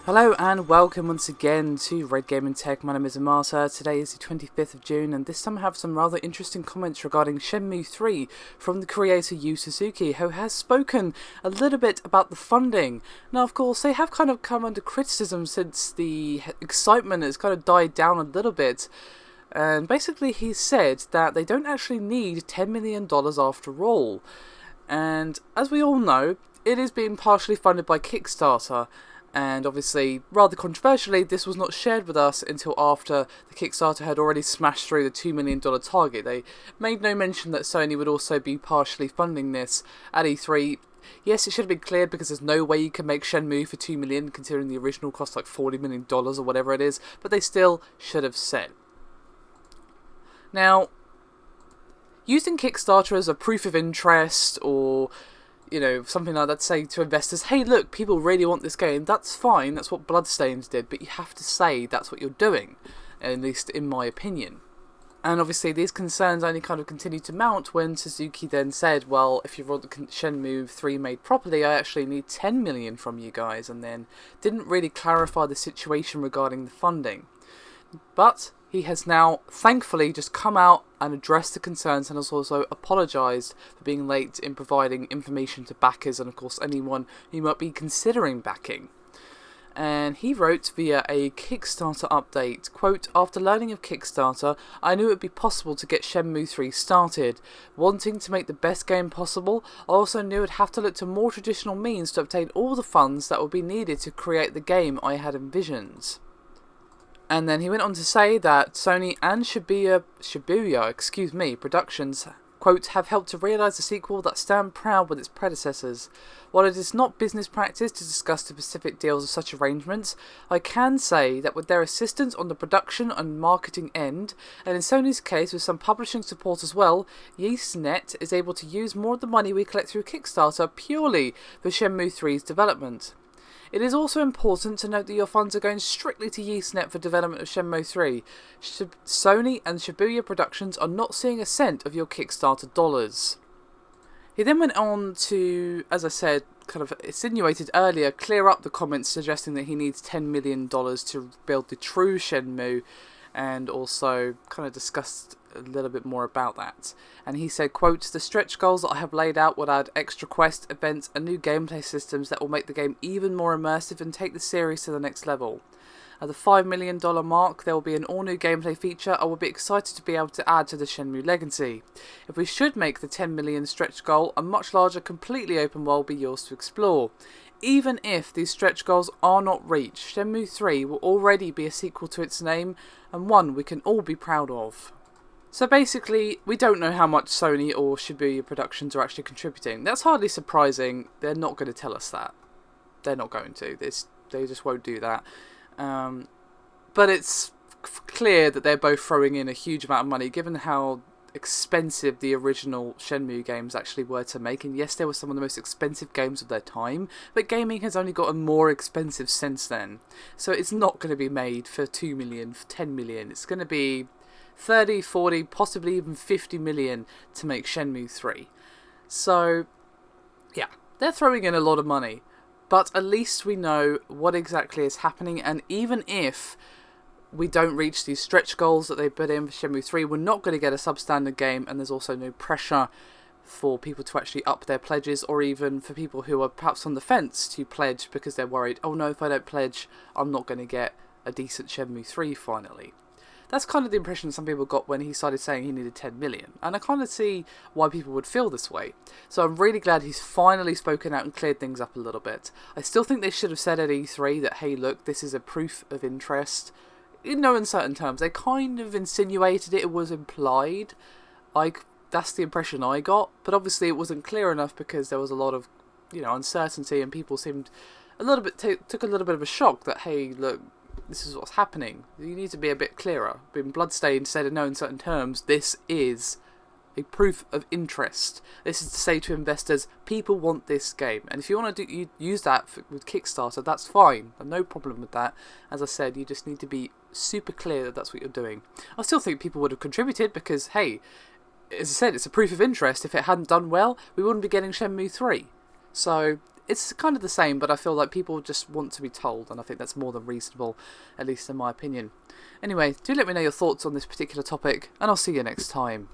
Hello and welcome once again to Red Gaming Tech. My name is Amasa. Today is the 25th of June and this time I have some rather interesting comments regarding Shenmue 3 from the creator Yu Suzuki, who has spoken a little bit about the funding. Now of course they have kind of come under criticism since the excitement has kind of died down a little bit, and basically he said that they don't actually need $10 million after all. And as we all know, it is being partially funded by Kickstarter. And obviously, rather controversially, this was not shared with us until after the Kickstarter had already smashed through the $2 million target. They made no mention that Sony would also be partially funding this at E3. Yes, it should have been cleared because there's no way you can make Shenmue for $2 million considering the original cost like $40 million or whatever it is, but they still should have said. Now, using Kickstarter as a proof of interest or something like that, say to investors, hey look, people really want this game, that's fine, that's what Bloodstains did, but you have to say that's what you're doing, at least in my opinion. And obviously these concerns only kind of continued to mount when Suzuki then said, well, if you want the Shenmue 3 made properly, I actually need 10 million from you guys, and then didn't really clarify the situation regarding the funding. But he has now, thankfully, just come out and addressed the concerns and has also apologised for being late in providing information to backers and, of course, anyone who might be considering backing. And he wrote via a Kickstarter update, quote, after learning of Kickstarter, I knew it would be possible to get Shenmue 3 started. Wanting to make the best game possible, I also knew I'd have to look to more traditional means to obtain all the funds that would be needed to create the game I had envisioned. And then he went on to say that Sony and Shibuya Productions, quote, have helped to realise a sequel that stand proud with its predecessors. While it is not business practice to discuss the specific deals of such arrangements, I can say that with their assistance on the production and marketing end, and in Sony's case with some publishing support as well, YesNet is able to use more of the money we collect through Kickstarter purely for Shenmue 3's development. It is also important to note that your funds are going strictly to YesNet for development of Shenmue 3. Sony and Shibuya Productions are not seeing a cent of your Kickstarter dollars. He then went on to, as I said, kind of insinuated earlier, clear up the comments suggesting that he needs $10 million to build the true Shenmue, and also kind of discussed a little bit more about that. And he said, quote, the stretch goals that I have laid out will add extra quest, events and new gameplay systems that will make the game even more immersive and take the series to the next level. At the $5 million mark, there will be an all-new gameplay feature I will be excited to be able to add to the Shenmue legacy. If we should make the 10 million stretch goal, a much larger, completely open world will be yours to explore. Even if these stretch goals are not reached, Shenmue 3 will already be a sequel to its name, and one we can all be proud of. So basically, we don't know how much Sony or Shibuya Productions are actually contributing. That's hardly surprising. They're not going to tell us that. They're not going to. They just won't do that. But it's clear that they're both throwing in a huge amount of money, given how expensive the original Shenmue games actually were to make. And yes, they were some of the most expensive games of their time, but gaming has only gotten more expensive since then. So it's not going to be made for 2 million, for 10 million. It's going to be 30, 40, possibly even 50 million to make Shenmue 3. So, yeah, they're throwing in a lot of money. But at least we know what exactly is happening, and even if we don't reach these stretch goals that they put in for Shenmue 3, we're not going to get a substandard game, and there's also no pressure for people to actually up their pledges, or even for people who are perhaps on the fence to pledge because they're worried, oh no, if I don't pledge, I'm not going to get a decent Shenmue 3 finally. That's kind of the impression some people got when he started saying he needed 10 million. And I kind of see why people would feel this way. So I'm really glad he's finally spoken out and cleared things up a little bit. I still think they should have said at E3 that, hey look, this is a proof of interest. In no uncertain terms. They kind of insinuated it was implied. That's the impression I got. But obviously it wasn't clear enough because there was a lot of uncertainty, and people seemed a little bit took a little bit of a shock that, hey look, this is what's happening. You need to be a bit clearer. Being Bloodstained said in no uncertain terms, this is a proof of interest. This is to say to investors, people want this game. And if you want to use that with Kickstarter, that's fine. I've no problem with that. As I said, you just need to be super clear that that's what you're doing. I still think people would have contributed because, hey, as I said, it's a proof of interest. If it hadn't done well, we wouldn't be getting Shenmue 3. So it's kind of the same, but I feel like people just want to be told, and I think that's more than reasonable, at least in my opinion. Anyway, do let me know your thoughts on this particular topic, and I'll see you next time.